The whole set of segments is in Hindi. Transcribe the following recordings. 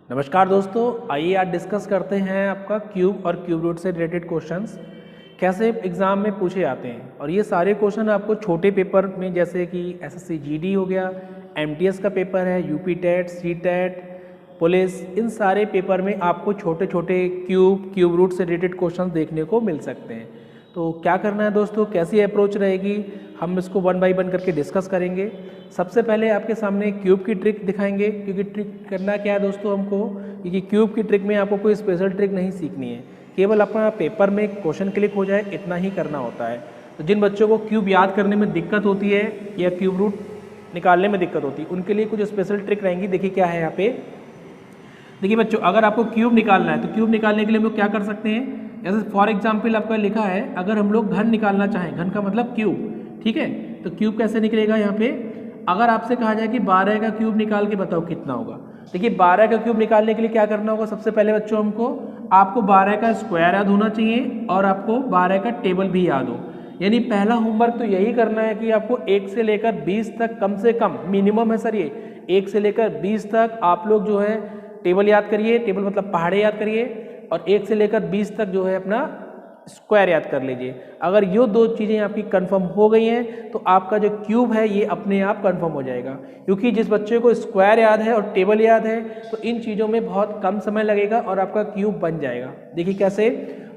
नमस्कार दोस्तों, आइए आज डिस्कस करते हैं आपका क्यूब और क्यूब रूट से रिलेटेड क्वेश्चंस कैसे एग्ज़ाम में पूछे जाते हैं। और ये सारे क्वेश्चन आपको छोटे पेपर में जैसे कि एसएससी जीडी हो गया, एमटीएस का पेपर है, UP TET, C TET, police, इन सारे पेपर में आपको छोटे छोटे क्यूब रूट से रिलेटेड क्वेश्चन देखने को मिल सकते हैं। तो क्या करना है दोस्तों, कैसी अप्रोच रहेगी, हम इसको वन बाय वन करके डिस्कस करेंगे। सबसे पहले आपके सामने क्यूब की ट्रिक दिखाएंगे, क्योंकि ट्रिक करना क्या है दोस्तों हमको, क्योंकि क्यूब की ट्रिक में आपको कोई स्पेशल ट्रिक नहीं सीखनी है, केवल अपना पेपर में क्वेश्चन क्लिक हो जाए इतना ही करना होता है। तो जिन बच्चों को क्यूब याद करने में दिक्कत होती है या क्यूब रूट निकालने में दिक्कत होती है, उनके लिए कुछ स्पेशल ट्रिक रहेंगी। देखिए क्या है यहाँ पे। देखिए बच्चों, अगर आपको क्यूब निकालना है तो क्यूब निकालने के लिए हम लोग क्या कर सकते हैं, जैसे फॉर एग्जाम्पल आपका लिखा है, अगर हम लोग घन निकालना चाहें, घन का मतलब क्यूब, ठीक है, तो क्यूब कैसे निकलेगा यहाँ पे। अगर आपसे कहा जाए कि 12 का क्यूब निकाल के बताओ कितना होगा, देखिए 12 का क्यूब निकालने के लिए क्या करना होगा। सबसे पहले बच्चों आपको 12 का स्क्वायर याद होना चाहिए और आपको 12 का टेबल भी याद हो। यानी पहला होमवर्क तो यही करना है कि आपको 1 से लेकर 20 तक, कम से कम मिनिमम है सर ये, 1 से लेकर 20 तक आप लोग जो है टेबल याद करिए, टेबल मतलब पहाड़े याद करिए, और 1 से लेकर 20 तक जो है अपना स्क्वायर याद कर लीजिए। अगर ये दो चीज़ें आपकी कंफर्म हो गई हैं तो आपका जो क्यूब है ये अपने आप कंफर्म हो जाएगा। क्योंकि जिस बच्चे को स्क्वायर याद है और टेबल याद है तो इन चीज़ों में बहुत कम समय लगेगा और आपका क्यूब बन जाएगा। देखिए कैसे,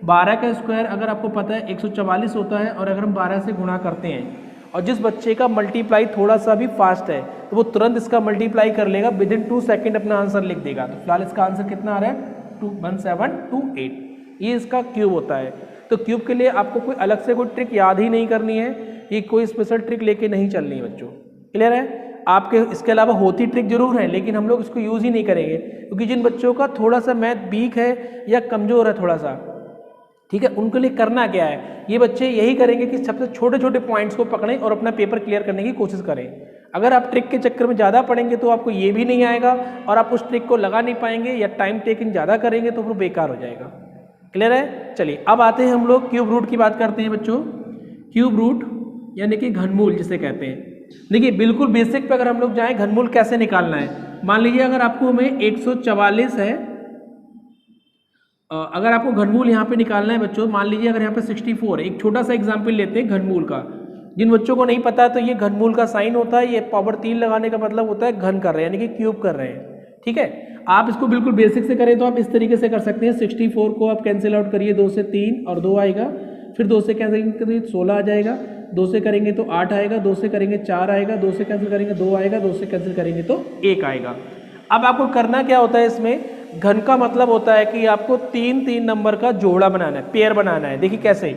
12 का स्क्वायर अगर आपको पता है 144 होता है, और अगर हम 12 से गुणा करते हैं और जिस बच्चे का मल्टीप्लाई थोड़ा सा भी फास्ट है तो वो तुरंत इसका मल्टीप्लाई कर लेगा, विद इन 2 सेकेंड अपना आंसर लिख देगा। तो फिलहाल इसका आंसर कितना आ रहा है, 1728, ये इसका क्यूब होता है। तो क्यूब के लिए आपको कोई अलग से कोई ट्रिक याद ही नहीं करनी है, ये कोई स्पेशल ट्रिक लेके नहीं चलनी है बच्चों, क्लियर है। आपके इसके अलावा होती ट्रिक जरूर है, लेकिन हम लोग इसको यूज़ ही नहीं करेंगे, क्योंकि जिन बच्चों का थोड़ा सा मैथ वीक है या कमज़ोर है थोड़ा सा, ठीक है, उनके लिए करना क्या है, ये बच्चे यही करेंगे कि सबसे छोटे छोटे पॉइंट्स को पकड़ें और अपना पेपर क्लियर करने की कोशिश करें। अगर आप ट्रिक के चक्कर में ज़्यादा पढ़ेंगे तो आपको ये भी नहीं आएगा और आप उस ट्रिक को लगा नहीं पाएंगे, या टाइम टेकिंग ज़्यादा करेंगे तो फिर बेकार हो जाएगा। क्लियर है। चलिए अब आते हैं हम लोग क्यूब रूट की बात करते हैं बच्चों। क्यूब रूट यानी कि घनमूल जिसे कहते हैं। देखिए बिल्कुल बेसिक पे अगर हम लोग जाएं, घनमूल कैसे निकालना है। मान लीजिए अगर आपको हमें 144 है, अगर आपको घनमूल यहाँ पे निकालना है बच्चों, मान लीजिए अगर यहाँ पे 64 है, एक छोटा सा एग्जाम्पल लेते हैं घनमूल का। जिन बच्चों को नहीं पता तो ये घनमूल का साइन होता है, ये पावर 3 लगाने का मतलब होता है घन कर रहे हैं, यानी कि क्यूब कर रहे हैं, ठीक है। आप इसको बिल्कुल बेसिक से करें तो आप इस तरीके से कर सकते हैं। 64 को आप कैंसिल आउट करिए, 2 से 3 और 2 आएगा, फिर 2 से कैंसिल करिए 16 आ जाएगा, 2 से करेंगे तो 8 आएगा, 2 से करेंगे 4 आएगा, 2 से कैंसिल करेंगे 2 आएगा, 2 से कैंसिल करेंगे तो 1 आएगा। अब आपको करना क्या होता है इसमें, घन का मतलब होता है कि आपको 3 नंबर का जोड़ा बनाना है, पेयर बनाना है। देखिए कैसे,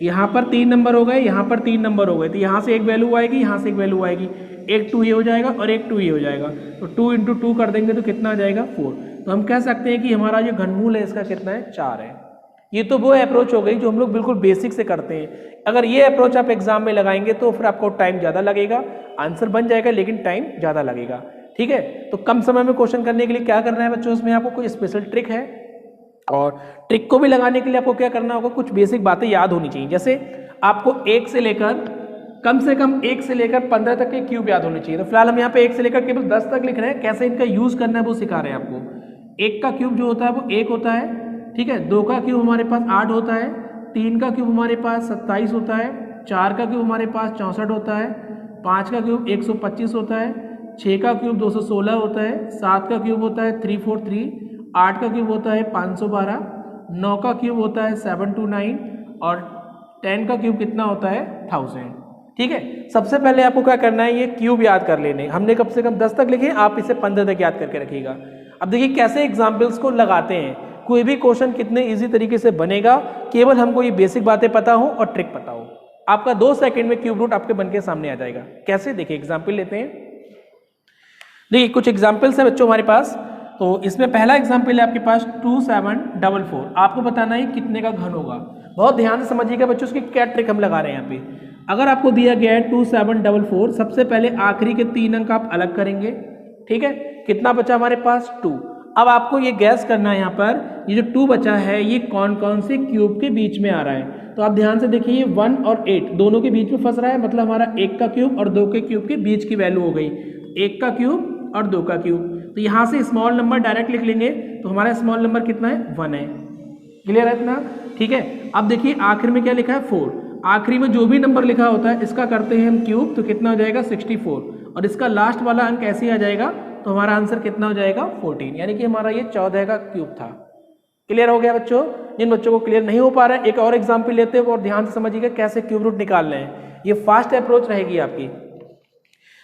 यहाँ पर 3 नंबर हो गए, यहाँ पर 3 नंबर हो गए, तो यहाँ से एक वैल्यू आएगी, यहाँ से एक वैल्यू आएगी, एक 2 ये हो जाएगा और एक 2 ये हो जाएगा, तो 2 × 2 कर देंगे तो कितना आ जाएगा 4। तो हम कह सकते हैं कि हमारा जो घनमूल है इसका कितना है, 4 है। ये तो वो अप्रोच हो गई जो हम लोग बिल्कुल बेसिक से करते हैं। अगर ये अप्रोच आप एग्जाम में लगाएंगे तो फिर आपको टाइम ज़्यादा लगेगा, आंसर बन जाएगा लेकिन टाइम ज़्यादा लगेगा, ठीक है। तो कम समय में क्वेश्चन करने के लिए क्या करना है बच्चों, इसमें आपको कोई स्पेशल ट्रिक है, और ट्रिक को भी लगाने के लिए आपको क्या करना होगा, कुछ बेसिक बातें याद होनी चाहिए। जैसे आपको 1 से लेकर कम से कम 1 से लेकर 15 तक के क्यूब याद होने चाहिए। तो फिलहाल हम यहाँ पे 1 से लेकर केवल 10 तक लिख रहे हैं, कैसे इनका यूज़ करना है वो सिखा रहे हैं आपको। 1 का क्यूब जो होता है वो 1 होता है, ठीक है। 2 का क्यूब हमारे पास 8 होता है, 3 का क्यूब हमारे पास 27 होता है, 4 का क्यूब हमारे पास 64 होता है, 5 का क्यूब 125 होता है, 6 का क्यूब 216 होता है, 7 का क्यूब होता है 343, 8 का क्यूब होता है 512, 9 का क्यूब होता है 729 और 10 का क्यूब कितना होता है 1000, ठीक है। सबसे पहले आपको क्या करना है, ये क्यूब याद कर लेने। हमने कम से कम 10 तक लिखे, आप इसे 15 तक याद करके रखिएगा। अब देखिए कैसे एग्जाम्पल्स को लगाते हैं, कोई भी क्वेश्चन कितने इजी तरीके से बनेगा, केवल हमको ये बेसिक बातें पता हो और ट्रिक पता हो। आपका 2 सेकंड में क्यूब रूट आपके बन के सामने आ जाएगा। कैसे, देखिए एग्जाम्पल लेते हैं। देखिए कुछ एग्जाम्पल्स है बच्चों हमारे पास। तो इसमें पहला एग्जाम्पल है आपके पास 2744। आपको बताना है कितने का घन होगा। बहुत ध्यान से समझिएगा बच्चों, उसकी क्या ट्रिक हम लगा रहे हैं यहाँ पे। अगर आपको दिया गया है 2744, सबसे पहले आखिरी के 3 अंक आप अलग करेंगे, ठीक है। कितना बचा हमारे पास 2। अब आपको ये गैस करना है यहाँ पर, ये जो 2 बचा है ये कौन कौन से क्यूब के बीच में आ रहा है। तो आप ध्यान से देखिए, ये 1 और 8 दोनों के बीच में फंस रहा है, मतलब हमारा 1 का क्यूब और 2 के क्यूब के बीच की वैल्यू हो गई। 1 का क्यूब और 2 का क्यूब, तो यहाँ से स्मॉल नंबर डायरेक्ट लिख लेंगे, तो हमारा स्मॉल नंबर कितना है 1 है। क्लियर है इतना? ठीक है। अब देखिए आखिर में क्या लिखा है 4, आखिरी में जो भी नंबर लिखा होता है इसका करते हैं हम क्यूब, तो कितना हो जाएगा 64, और इसका लास्ट वाला अंक ऐसे आ जाएगा, तो हमारा आंसर कितना हो जाएगा 14, यानी कि हमारा ये 14 का क्यूब था। क्लियर हो गया बच्चों? जिन बच्चों को क्लियर नहीं हो पा रहा है एक और एग्जाम्पल लेते हैं और ध्यान से समझिएगा कैसे क्यूब रूट निकालना है, ये फास्ट अप्रोच रहेगी आपकी।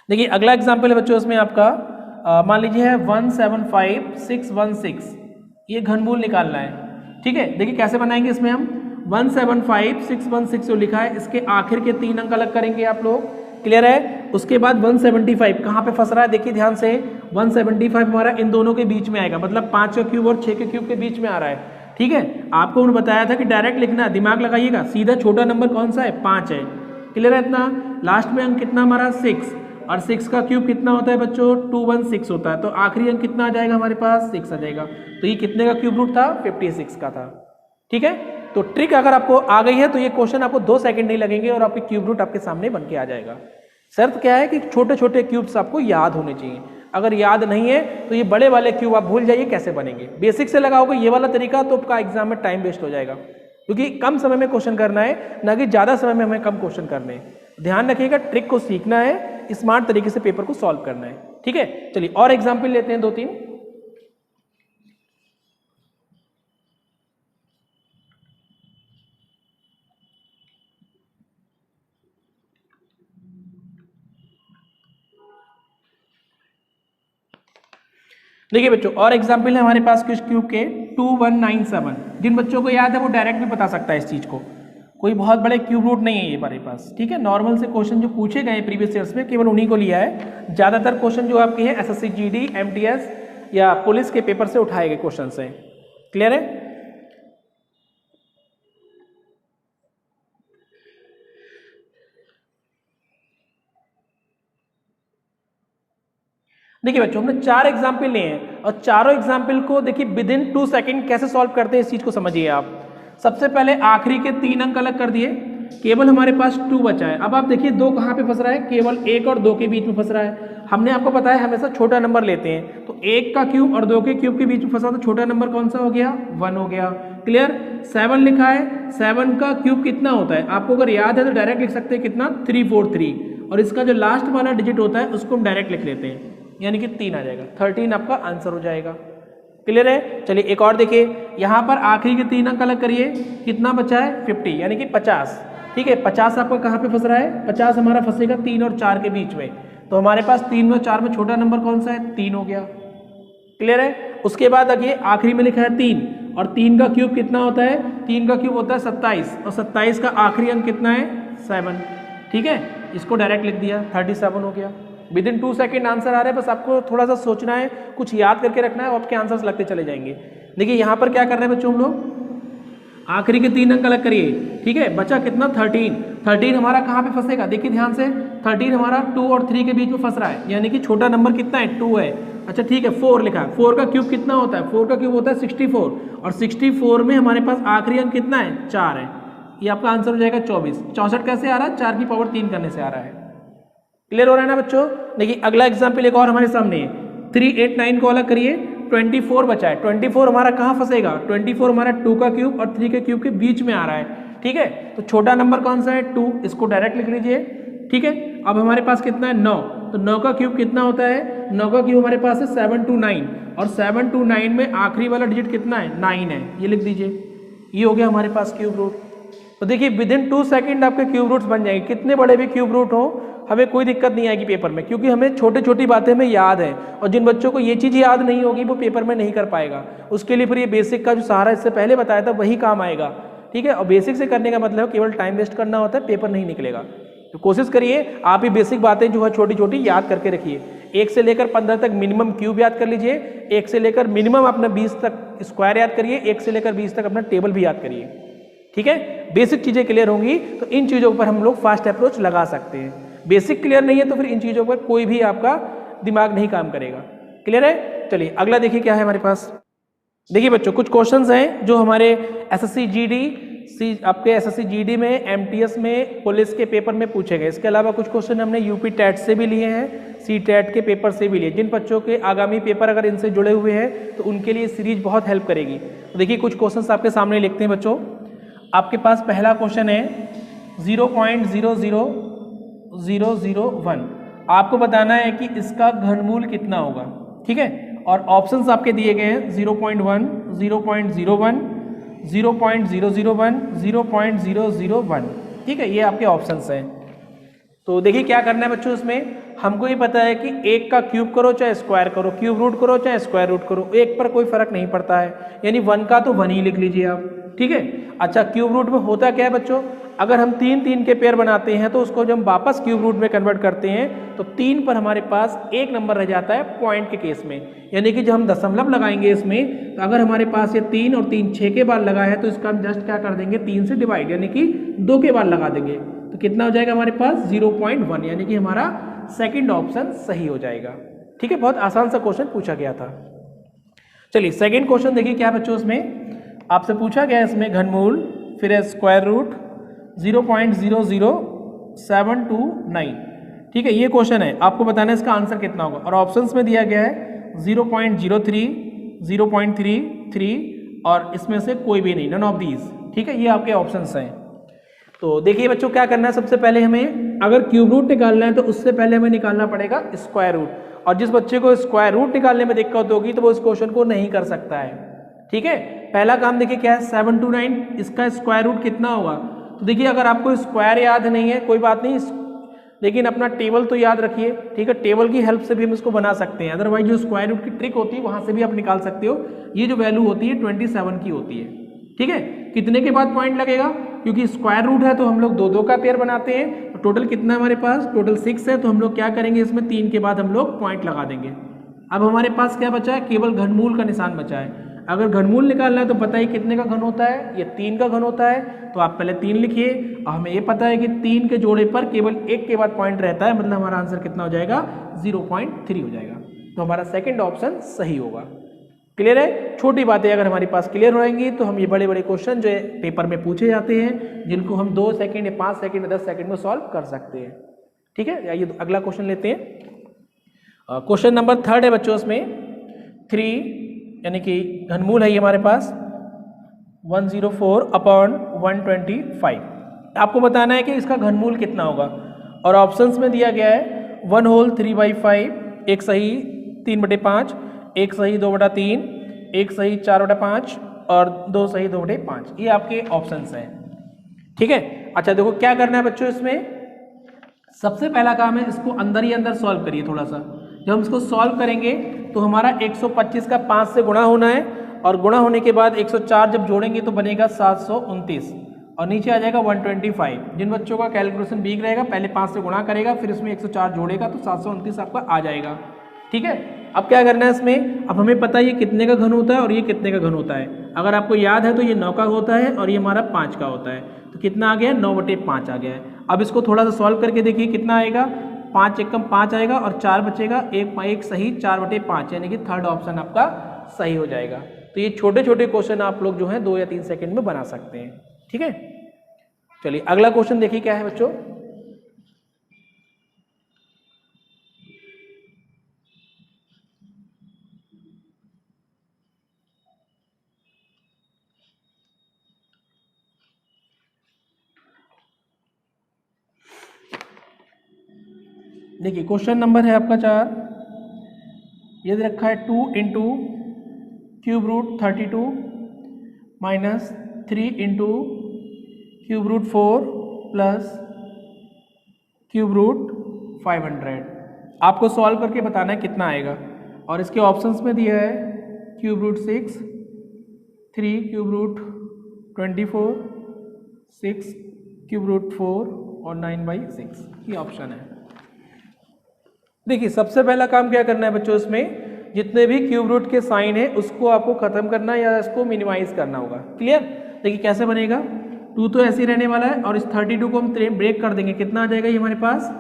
देखिए अगला एग्जाम्पल है बच्चों, इसमें आपका मान लीजिए है 175616, ये घनमूल निकालना है। ठीक है, देखिए कैसे बनाएंगे इसमें हम 175616 जो लिखा है इसके आखिर के 3 अंक अलग करेंगे आप लोग। क्लियर है? उसके बाद 175 कहाँ पे फंस रहा है देखिए ध्यान से, 175 हमारा इन दोनों के बीच में आएगा, मतलब 5 का क्यूब और 6 के क्यूब के बीच में आ रहा है। ठीक है, आपको उन्होंने बताया था कि डायरेक्ट लिखना, दिमाग लगाइएगा, सीधा छोटा नंबर कौन सा है 5 है। क्लियर है इतना? लास्ट में अंक कितना हमारा 6, और 6 का क्यूब कितना होता है बच्चों 216 होता है, तो आखिरी अंक कितना आ जाएगा हमारे पास 6 आ जाएगा। तो ये कितने का क्यूब रूट था 56 का था। ठीक है, तो ट्रिक अगर आपको आ गई है तो ये क्वेश्चन आपको 2 सेकंड नहीं लगेंगे और आपके क्यूब रूट आपके सामने बन के आ जाएगा। शर्त क्या है कि छोटे छोटे क्यूब्स आपको याद होने चाहिए, अगर याद नहीं है तो ये बड़े वाले क्यूब आप भूल जाइए कैसे बनेंगे। बेसिक से लगाओगे ये वाला तरीका तो आपका एग्जाम में टाइम वेस्ट हो जाएगा, क्योंकि कम समय में क्वेश्चन करना है, ना कि ज़्यादा समय में हमें कम क्वेश्चन करने हैं। ध्यान रखिएगा, ट्रिक को सीखना है, स्मार्ट तरीके से पेपर को सॉल्व करना है। ठीक है, चलिए और एग्जाम्पल लेते हैं 2-3। देखिए बच्चों और एग्जाम्पल है हमारे पास किस क्यूब के 2197। जिन बच्चों को याद है वो डायरेक्ट भी बता सकता है इस चीज़ को, कोई बहुत बड़े क्यूब रूट नहीं है ये हमारे पास। ठीक है, नॉर्मल से क्वेश्चन जो पूछे गए प्रीवियस ईयर्स में केवल उन्हीं को लिया है। ज़्यादातर क्वेश्चन जो आपके हैं एसएससी जीडी एमटीएस या पुलिस के पेपर से उठाए गए क्वेश्चन हैं। क्लियर है? देखिए बच्चों हमने 4 एग्जाम्पल लिए हैं और चारों एग्जाम्पल को देखिए विद इन 2 सेकंड कैसे सॉल्व करते हैं इस चीज को समझिए आप। सबसे पहले आखिरी के 3 अंक अलग कर दिए, केवल हमारे पास 2 बचा है। अब आप देखिए 2 कहाँ पे फंस रहा है, केवल 1 और 2 के बीच में फंस रहा है। हमने आपको बताया हमेशा छोटा नंबर लेते हैं, तो 1 का क्यूब और 2 के क्यूब के बीच में फंसा तो छोटा नंबर कौन सा हो गया 1 हो गया। क्लियर? 7 लिखा है, 7 का क्यूब कितना होता है आपको अगर याद है तो डायरेक्ट लिख सकते हैं कितना 343, और इसका जो लास्ट वाला डिजिट होता है उसको हम डायरेक्ट लिख लेते हैं, यानी कि 3 आ जाएगा। 13 आपका आंसर हो जाएगा। क्लियर है? चलिए एक और देखिए, यहाँ पर आखिरी के 3 अंक अलग करिए, कितना बचा है 50 यानी कि 50। ठीक है, 50 आपका कहाँ पे फंस रहा है, 50 हमारा फंसेगा 3 और 4 के बीच में, तो हमारे पास 3 और 4 में छोटा नंबर कौन सा है 3 हो गया। क्लियर है? उसके बाद देखिए आखिरी में लिखा है 3, और 3 का क्यूब कितना होता है, 3 का क्यूब होता है 27, और 27 का आखिरी अंक कितना है 7। ठीक है, इसको डायरेक्ट लिख दिया 37 हो गया। विद इन 2 सेकेंड आंसर आ रहा है, बस आपको थोड़ा सा सोचना है, कुछ याद करके रखना है और आपके आंसर्स लगते चले जाएंगे। देखिए यहाँ पर क्या कर रहे हैं बच्चों हम लोग, आखिरी के 3 अंक अलग करिए। ठीक है, बचा कितना 13 हमारा कहाँ पे फंसेगा देखिए ध्यान से, 13 हमारा 2 और 3 के बीच में फंस रहा है, यानी कि छोटा नंबर कितना है 2 है। अच्छा ठीक है, 4 लिखा है, 4 का क्यूब कितना होता है, 4 का क्यूब होता है 64, और 64 में हमारे पास आखिरी अंक कितना है 4 है, ये आपका आंसर हो जाएगा 24। 64 कैसे आ रहा है, 4 की पावर 3 करने से आ रहा है। क्लियर हो रहा है ना बच्चों? देखिए अगला एग्जाम्पल एक और हमारे सामने है, 389 को अलग करिए, 24 बचा है। 24 हमारा कहाँ फंसेगा, 24 हमारा 2 का क्यूब और 3 के क्यूब के बीच में आ रहा है। ठीक है, तो छोटा नंबर कौन सा है 2, इसको डायरेक्ट लिख लीजिए। ठीक है, अब हमारे पास कितना है 9, तो 9 का क्यूब कितना होता है, 9 का क्यूब हमारे पास है 729, और 729 में आखिरी वाला डिजिट कितना है 9 है, ये लिख दीजिए। ये हो गया हमारे पास क्यूब रूट। तो देखिए विद इन 2 सेकंड आपके क्यूब रूट्स बन जाएंगे, कितने बड़े भी क्यूब रूट हो हमें कोई दिक्कत नहीं आएगी पेपर में, क्योंकि हमें छोटी छोटी बातें हमें याद है, और जिन बच्चों को ये चीज़ याद नहीं होगी वो पेपर में नहीं कर पाएगा। उसके लिए फिर ये बेसिक का जो सहारा इससे पहले बताया था वही काम आएगा। ठीक है, और बेसिक से करने का मतलब केवल टाइम वेस्ट करना होता है, पेपर नहीं निकलेगा। तो कोशिश करिए आप ये बेसिक बातें जो है छोटी छोटी याद करके रखिए। 1 से लेकर 15 तक मिनिमम क्यूब याद कर लीजिए, 1 से लेकर मिनिमम अपना 20 तक स्क्वायर याद करिए, 1 से लेकर 20 तक अपना टेबल भी याद करिए। ठीक है, बेसिक चीज़ें क्लियर होंगी तो इन चीज़ों पर हम लोग फास्ट अप्रोच लगा सकते हैं। बेसिक क्लियर नहीं है तो फिर इन चीज़ों पर कोई भी आपका दिमाग नहीं काम करेगा। क्लियर है? चलिए अगला देखिए क्या है हमारे पास। देखिए बच्चों कुछ क्वेश्चंस हैं जो हमारे एसएससी जीडी आपके एसएससी जीडी में, एमटीएस में, पुलिस के पेपर में पूछे गए। इसके अलावा कुछ क्वेश्चन हमने यूपी टेट से भी लिए हैं, सी टेट के पेपर से भी लिए। जिन बच्चों के आगामी पेपर अगर इनसे जुड़े हुए हैं तो उनके लिए सीरीज बहुत हेल्प करेगी। तो देखिए कुछ क्वेश्चन आपके सामने लिखते हैं बच्चों। आपके पास पहला क्वेश्चन है 0.00001। आपको बताना है कि इसका घनमूल कितना होगा, ठीक है। और ऑप्शंस आपके दिए गए हैं 0.1, 0.01, 0.001, 0.001, ठीक है। ये आपके ऑप्शंस हैं। तो देखिए क्या करना है बच्चों, इसमें हमको ये पता है कि एक का क्यूब करो चाहे स्क्वायर करो, क्यूब रूट करो चाहे स्क्वायर रूट करो, एक पर कोई फर्क नहीं पड़ता है। यानी 1 का तो 1 ही लिख लीजिए आप, ठीक है। अच्छा, क्यूब रूट में होता क्या है बच्चों, अगर हम 3 के पेयर बनाते हैं तो उसको जब वापस क्यूब रूट में कन्वर्ट करते हैं तो 3 पर हमारे पास 1 नंबर रह जाता है पॉइंट के केस में। यानी कि जब हम दशमलव लगाएंगे इसमें, तो अगर हमारे पास ये 3 और 3 6 के बाद लगा है तो इसका हम जस्ट क्या कर देंगे, 3 से डिवाइड, यानी कि 2 के बाद लगा देंगे। तो कितना हो जाएगा हमारे पास 0.1, यानी कि हमारा सेकंड ऑप्शन सही हो जाएगा, ठीक है। बहुत आसान सा क्वेश्चन पूछा गया था। चलिए सेकंड क्वेश्चन देखिए क्या बच्चों, इसमें आपसे पूछा गया है इसमें घनमूल, फिर है स्क्वायर रूट 0.00729, ठीक है। ये क्वेश्चन है, आपको बताना है इसका आंसर कितना होगा। और ऑप्शंस में दिया गया है 0.03, 0.33 और इसमें से कोई भी नहीं, नन ऑफ दीज, ठीक है। ये आपके ऑप्शंस हैं। तो देखिए बच्चों क्या करना है, सबसे पहले हमें अगर क्यूब रूट निकालना है तो उससे पहले हमें निकालना पड़ेगा स्क्वायर रूट। और जिस बच्चे को स्क्वायर रूट निकालने में दिक्कत होगी तो वो इस क्वेश्चन को नहीं कर सकता है, ठीक है। पहला काम देखिए क्या है, 729, इसका स्क्वायर रूट कितना होगा। तो देखिए अगर आपको स्क्वायर याद नहीं है कोई बात नहीं, लेकिन अपना टेबल तो याद रखिए, ठीक है। टेबल की हेल्प से भी हम इसको बना सकते हैं, अदरवाइज जो स्क्वायर रूट की ट्रिक होती है वहां से भी आप निकाल सकते हो। ये जो वैल्यू होती है 27 की होती है, ठीक है। कितने के बाद पॉइंट लगेगा, क्योंकि स्क्वायर रूट है तो हम लोग 2 का पेयर बनाते हैं। तो टोटल कितना हमारे पास, टोटल 6 है, तो हम लोग क्या करेंगे, इसमें 3 के बाद हम लोग पॉइंट लगा देंगे। अब हमारे पास क्या बचा है, केवल घनमूल का निशान बचा है। अगर घनमूल निकालना है तो पता ही कितने का घन होता है, ये 3 का घन होता है। तो आप पहले 3 लिखिए, और हमें ये पता है कि 3 के जोड़े पर केवल 1 के बाद पॉइंट रहता है, मतलब हमारा आंसर कितना हो जाएगा, 0.3 हो जाएगा। तो हमारा सेकंड ऑप्शन सही होगा। क्लियर है, छोटी बातें अगर हमारे पास क्लियर रहेंगी तो हम ये बड़े बड़े क्वेश्चन जो पेपर में पूछे जाते हैं जिनको हम 2 सेकंड या 5 सेकंड या 10 सेकंड में सॉल्व कर सकते हैं, ठीक है। आइए अगला क्वेश्चन लेते हैं। क्वेश्चन नंबर 3 है बच्चों, इसमें 3 यानी कि घनमूल है ये हमारे पास 104/125। आपको बताना है कि इसका घनमूल कितना होगा। और ऑप्शंस में दिया गया है 1 होल 3/5, एक सही 3/5, एक सही 2/3, एक सही 4/5 और 2 सही 2/5। ये आपके ऑप्शंस हैं, ठीक है। अच्छा देखो क्या करना है बच्चों, इसमें सबसे पहला काम है इसको अंदर ही अंदर सॉल्व करिए थोड़ा सा। जब हम इसको सॉल्व करेंगे तो हमारा 125 का 5 से गुणा होना है, और गुणा होने के बाद 104 जब जोड़ेंगे तो बनेगा 729 और नीचे आ जाएगा 125। जिन बच्चों का कैलकुलेशन वीक रहेगा पहले 5 से गुणा करेगा, फिर इसमें 104 जोड़ेगा तो 729 आपका आ जाएगा, ठीक है। अब क्या करना है इसमें, अब हमें पता है ये कितने का घन होता है और ये कितने का घन होता है। अगर आपको याद है तो ये 9 का होता है और ये हमारा 5 का होता है। तो कितना आ गया, 9/5 आ गया है। अब इसको थोड़ा सा सॉल्व करके देखिए कितना आएगा, 5 एकम 5 आएगा और 4 बचेगा, एक सही 4/5, यानी कि थर्ड ऑप्शन आपका सही हो जाएगा। तो ये छोटे छोटे क्वेश्चन आप लोग जो है 2 या 3 सेकंड में बना सकते हैं, ठीक है। चलिए अगला क्वेश्चन देखिए क्या है बच्चों। देखिए क्वेश्चन नंबर है आपका 4, ये दे रखा है 2 into cube root 32 minus 3 into cube root 4 plus cube root 500। आपको सॉल्व करके बताना है कितना आएगा। और इसके ऑप्शंस में दिया है cube root 6, 3 cube root 24, 6 cube root 4 और 9/6, ये ऑप्शन है। देखिए सबसे पहला काम क्या करना है बच्चों, इसमें जितने भी क्यूब रूट के साइन है उसको आपको खत्म करना या इसको मिनिमाइज करना होगा। क्लियर, देखिए कैसे बनेगा, 2 तो ऐसे ही रहने वाला है और इस 32 को हम ब्रेक कर देंगे, कितना आ जाएगा ये हमारे पास,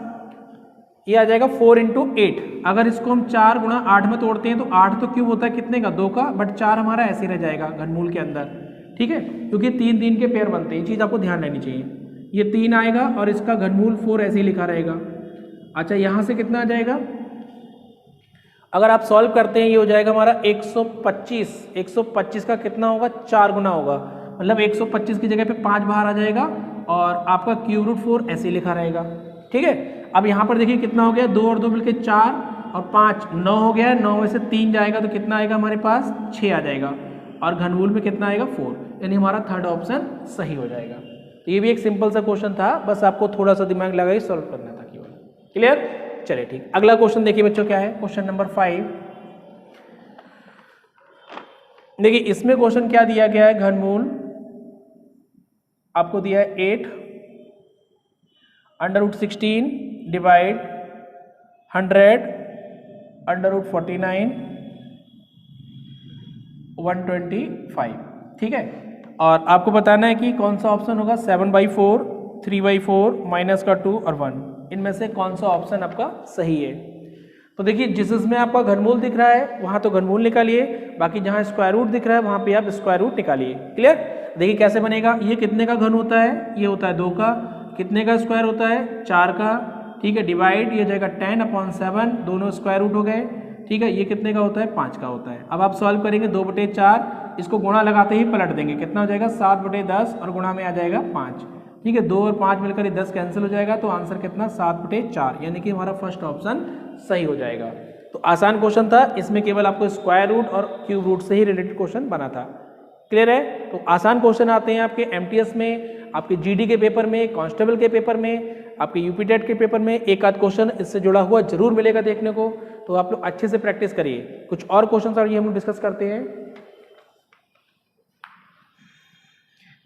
ये आ जाएगा 4 इंटू 8। अगर इसको हम 4 गुणा 8 में तोड़ते हैं तो 8 तो क्यूब होता है कितने का, 2 का, बट 4 हमारा ऐसे रह जाएगा घनमूल के अंदर। ठीक है, क्योंकि 3 3 के पेयर बनते हैं, ये चीज़ आपको ध्यान रहनी चाहिए। ये 3 आएगा और इसका घनमूल 4 ऐसे ही लिखा रहेगा। अच्छा, यहाँ से कितना आ जाएगा, अगर आप सॉल्व करते हैं ये हो जाएगा हमारा 125। 125 का कितना होगा, 4 गुना होगा, मतलब 125 की जगह पे 5 बाहर आ जाएगा और आपका क्यूब रूट 4 ऐसे लिखा रहेगा। ठीक है, अब यहाँ पर देखिए कितना हो गया, 2 और 2 मिलके 4 और 5 9 हो गया है। 9 में से 3 जाएगा तो कितना आएगा हमारे पास, 6 आ जाएगा और घनमूल में कितना आएगा 4, यानी हमारा थर्ड ऑप्शन सही हो जाएगा। तो ये भी एक सिंपल सा क्वेश्चन था, बस आपको थोड़ा सा दिमाग लगाई सॉल्व करना था केवल। क्लियर, चलिए ठीक। अगला क्वेश्चन देखिए बच्चों क्या है, क्वेश्चन नंबर 5। देखिए इसमें क्वेश्चन क्या दिया गया है, घनमूल आपको दिया है 8 under root 16 divide 100 under root 49 125। ठीक है, और आपको बताना है कि कौन सा ऑप्शन होगा, 7/4, 3/4, माइनस का 2 और 1, इनमें से कौन सा ऑप्शन आपका सही है। तो देखिए जिसमें आपका घनमूल दिख रहा है वहाँ तो घनमूल निकालिए, बाकी जहाँ स्क्वायर रूट दिख रहा है वहाँ पे आप स्क्वायर रूट निकालिए। क्लियर, देखिए कैसे बनेगा, ये कितने का घन होता है, ये होता है 2 का, कितने का स्क्वायर होता है 4 का। ठीक है, डिवाइड ये जाएगा 10/7, दोनों स्क्वायर रूट हो गए। ठीक है, ये कितने का होता है, 5 का होता है। अब आप सॉल्व करेंगे 2/4, इसको गुणा लगाते ही पलट देंगे, कितना हो जाएगा 7/10 और गुणा में आ जाएगा 5। ठीक है, 2 और 5 मिलकर 10 कैंसिल हो जाएगा, तो आंसर कितना 7/4, यानी कि हमारा फर्स्ट ऑप्शन सही हो जाएगा। तो आसान क्वेश्चन था, इसमें केवल आपको स्क्वायर रूट और क्यूब रूट से ही रिलेटेड क्वेश्चन बना था। क्लियर है, तो आसान क्वेश्चन आते हैं आपके एमटीएस में, आपके जीडी के पेपर में, कांस्टेबल के पेपर में, आपके यूपीटेट के पेपर में एक आध क्वेश्चन इससे जुड़ा हुआ जरूर मिलेगा देखने को। तो आप लोग अच्छे से प्रैक्टिस करिए। कुछ और क्वेश्चन और ये हम डिस्कस करते हैं।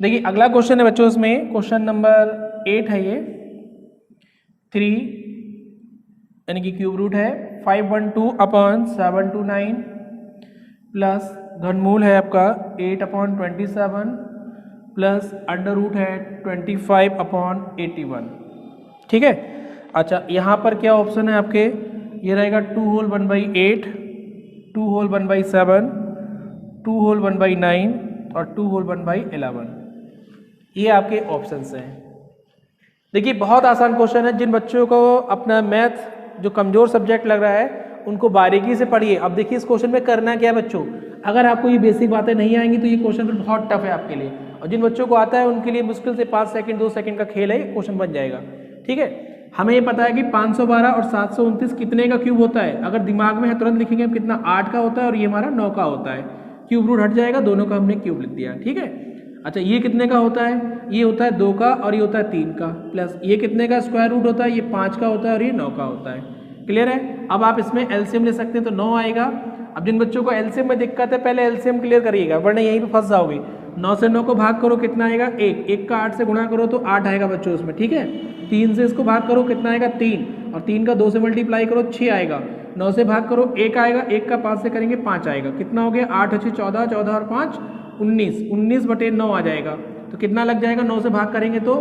देखिए अगला क्वेश्चन है बच्चों, इसमें क्वेश्चन नंबर 8 है ये, 3 यानी कि क्यूब रूट है 512/729 प्लस घनमूल है आपका 8/27 प्लस अंडर रूट है 25/81। ठीक है, अच्छा यहाँ पर क्या ऑप्शन है आपके, ये रहेगा 2 होल 1/8, 2 होल 1/7, 2 होल 1/9 और 2 होल 1/11। ये आपके ऑप्शंस हैं। देखिए बहुत आसान क्वेश्चन है, जिन बच्चों को अपना मैथ जो कमज़ोर सब्जेक्ट लग रहा है उनको बारीकी से पढ़िए। अब देखिए इस क्वेश्चन में करना क्या है बच्चों, अगर आपको ये बेसिक बातें नहीं आएंगी तो ये क्वेश्चन फिर बहुत टफ है आपके लिए, और जिन बच्चों को आता है उनके लिए मुश्किल से 5 सेकंड 2 सेकंड का खेल है, क्वेश्चन बन जाएगा। ठीक है, हमें ये पता है कि 512 और 729 कितने का क्यूब होता है, अगर दिमाग में है तुरंत लिखेंगे हम कितना, 8 का होता है और ये हमारा 9 का होता है। क्यूब रूट हट जाएगा, दोनों का हमने क्यूब लिख दिया। ठीक है, अच्छा ये कितने का होता है, ये होता है 2 का और ये होता है 3 का, प्लस ये कितने का स्क्वायर रूट होता है, ये 5 का होता है और ये 9 का होता है। क्लियर है, अब आप इसमें एलसीएम ले सकते हैं तो 9 आएगा। अब जिन बच्चों को एलसीएम में दिक्कत है पहले एलसीएम क्लियर करिएगा, वरना यहीं पे फंस जाओगे। 9 से 9 को भाग करो कितना आएगा 1, 1 का 8 से गुणा करो तो 8 आएगा बच्चों उसमें। ठीक है, 3 से इसको भाग करो कितना आएगा 3, और 3 का 2 से मल्टीप्लाई करो 6 आएगा। 9 से भाग करो 1 आएगा, 1 का 5 से करेंगे 5 आएगा। कितना हो गया 8 अच्छी 14, 14 और 5 19, 19/9 आ जाएगा। तो कितना लग जाएगा, 9 से भाग करेंगे तो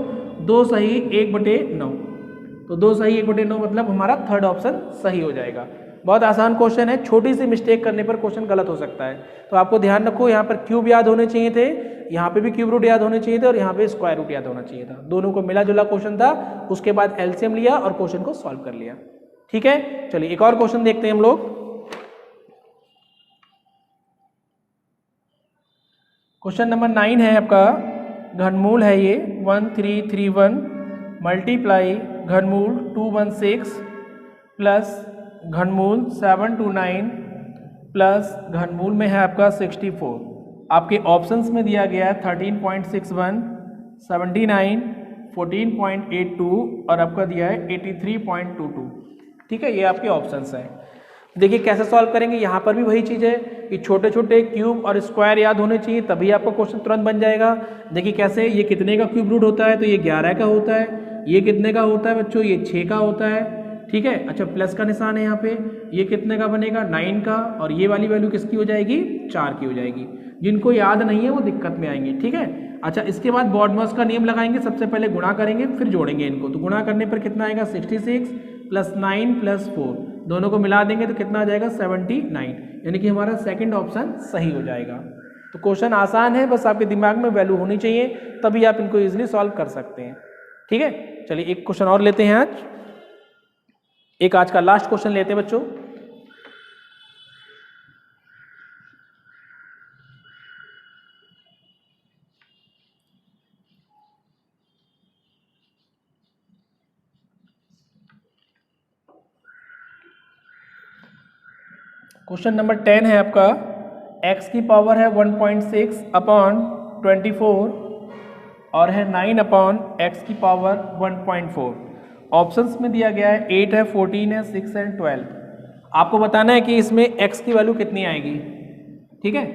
2 सही 1/9, तो 2 सही 1/9 मतलब हमारा थर्ड ऑप्शन सही हो जाएगा। बहुत आसान क्वेश्चन है, छोटी सी मिस्टेक करने पर क्वेश्चन गलत हो सकता है। तो आपको ध्यान रखो, यहाँ पर क्यूब याद होने चाहिए थे, यहाँ पे भी क्यूब रूट याद होने चाहिए थे और यहाँ पे स्क्वायर रूट याद होना चाहिए था। दोनों को मिला जुला क्वेश्चन था, उसके बाद एलसीएम लिया और क्वेश्चन को सॉल्व कर लिया। ठीक है, चलिए एक और क्वेश्चन देखते हैं हम लोग। क्वेश्चन नंबर 9 है आपका, घनमूल है ये 1331 मल्टीप्लाई घनमूल 216 प्लस घनमूल 729 प्लस घनमूल में है आपका 64। आपके ऑप्शंस में दिया गया है 13.61, 79, 14.82 और आपका दिया है 83.22। ठीक है, ये आपके ऑप्शंस हैं। देखिए कैसे सॉल्व करेंगे, यहाँ पर भी वही चीज़ है कि छोटे छोटे क्यूब और स्क्वायर याद होने चाहिए, तभी आपका क्वेश्चन तुरंत बन जाएगा। देखिए कैसे, ये कितने का क्यूब रूट होता है, तो ये 11 का होता है। ये कितने का होता है बच्चों, ये 6 का होता है। ठीक है, अच्छा प्लस का निशान है यहाँ पे, ये कितने का बनेगा 9 का, और ये वाली वैल्यू किसकी हो जाएगी 4 की हो जाएगी। जिनको याद नहीं है वो दिक्कत में आएंगे। ठीक है, अच्छा इसके बाद बॉडमॉस का नियम लगाएंगे, सबसे पहले गुणा करेंगे फिर जोड़ेंगे इनको। तो गुणा करने पर कितना आएगा 66 प्लस 9 प्लस 4, दोनों को मिला देंगे तो कितना आ जाएगा 79, यानी कि हमारा सेकंड ऑप्शन सही हो जाएगा। तो क्वेश्चन आसान है, बस आपके दिमाग में वैल्यू होनी चाहिए, तभी आप इनको इजीली सॉल्व कर सकते हैं। ठीक है, चलिए एक क्वेश्चन और लेते हैं आज, एक आज का लास्ट क्वेश्चन लेते हैं बच्चों। क्वेश्चन नंबर 10 है आपका, x की पावर है 1.6 अपॉन 24 और है 9 अपॉन x की पावर 1.4। ऑप्शंस में दिया गया है 8 है, 14 है, 6 एंड 12। आपको बताना है कि इसमें x की वैल्यू कितनी आएगी। ठीक है,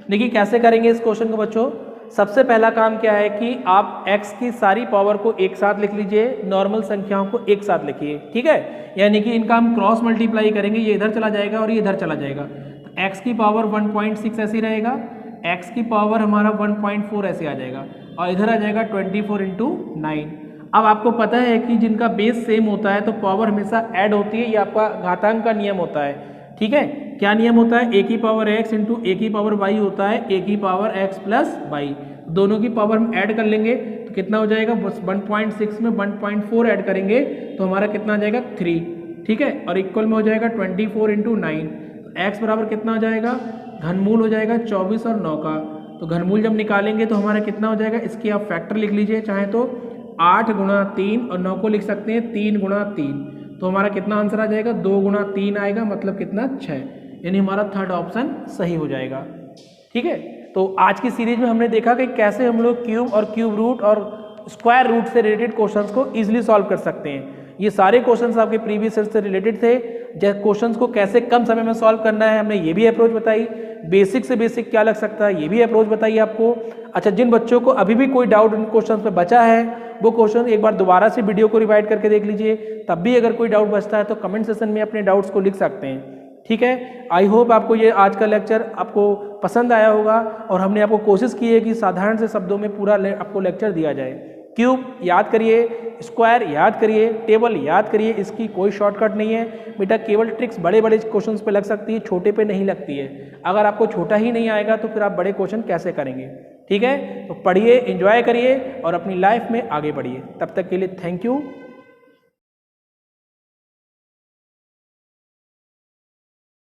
देखिए कैसे करेंगे इस क्वेश्चन को बच्चों। सबसे पहला काम क्या है कि आप x की सारी पावर को एक साथ लिख लीजिए, नॉर्मल संख्याओं को एक साथ लिखिए। ठीक है, यानी कि इनका हम क्रॉस मल्टीप्लाई करेंगे, ये इधर चला जाएगा और ये इधर चला जाएगा। तो x की पावर 1.6 ऐसे रहेगा, x की पावर हमारा 1.4 ऐसे आ जाएगा और इधर आ जाएगा 24 इंटू 9। अब आपको पता है कि जिनका बेस सेम होता है तो पावर हमेशा ऐड होती है, ये आपका घातांक का नियम होता है। ठीक है, क्या नियम होता है, a की पावर x इंटू a की पावर y होता है a की पावर x प्लस y। दोनों की पावर हम ऐड कर लेंगे तो कितना हो जाएगा, 1.6 में 1.4 ऐड करेंगे तो हमारा कितना आ जाएगा 3। ठीक है, और इक्वल में हो जाएगा 24 इंटू 9। x बराबर कितना हो जाएगा, घनमूल हो जाएगा 24 और 9 का। तो घनमूल जब निकालेंगे तो हमारा कितना हो जाएगा, इसकी आप फैक्टर लिख लीजिए, चाहे तो 8 गुणा 3 और 9 को लिख सकते हैं 3 गुणा 3। तो हमारा कितना आंसर आ जाएगा, 2 गुणा 3 आएगा, मतलब कितना 6, यानी हमारा थर्ड ऑप्शन सही हो जाएगा। ठीक है, तो आज की सीरीज में हमने देखा कि कैसे हम लोग क्यूब और क्यूब रूट और स्क्वायर रूट से रिलेटेड क्वेश्चंस को इजीली सॉल्व कर सकते हैं। ये सारे क्वेश्चंस आपके प्रीवियस ईयर से रिलेटेड थे। क्वेश्चंस को कैसे कम समय में सॉल्व करना है, हमने ये भी अप्रोच बताई। बेसिक से बेसिक क्या लग सकता है, ये भी अप्रोच बताई आपको। अच्छा, जिन बच्चों को अभी भी कोई डाउट इन क्वेश्चन पे बचा है, वो क्वेश्चन एक बार दोबारा से वीडियो को रिवाइड करके देख लीजिए। तब भी अगर कोई डाउट बचता है तो कमेंट सेशन में अपने डाउट्स को लिख सकते हैं। ठीक है, आई होप आपको ये आज का लेक्चर आपको पसंद आया होगा और हमने आपको कोशिश की है कि साधारण से शब्दों में पूरा आपको लेक्चर दिया जाए। क्यूब याद करिए, स्क्वायर याद करिए, टेबल याद करिए, इसकी कोई शॉर्टकट नहीं है बेटा। केवल ट्रिक्स बड़े बड़े क्वेश्चंस पे लग सकती है, छोटे पे नहीं लगती है। अगर आपको छोटा ही नहीं आएगा तो फिर आप बड़े क्वेश्चन कैसे करेंगे। ठीक है, तो पढ़िए, एंजॉय करिए और अपनी लाइफ में आगे बढ़िए। तब तक के लिए थैंक यू।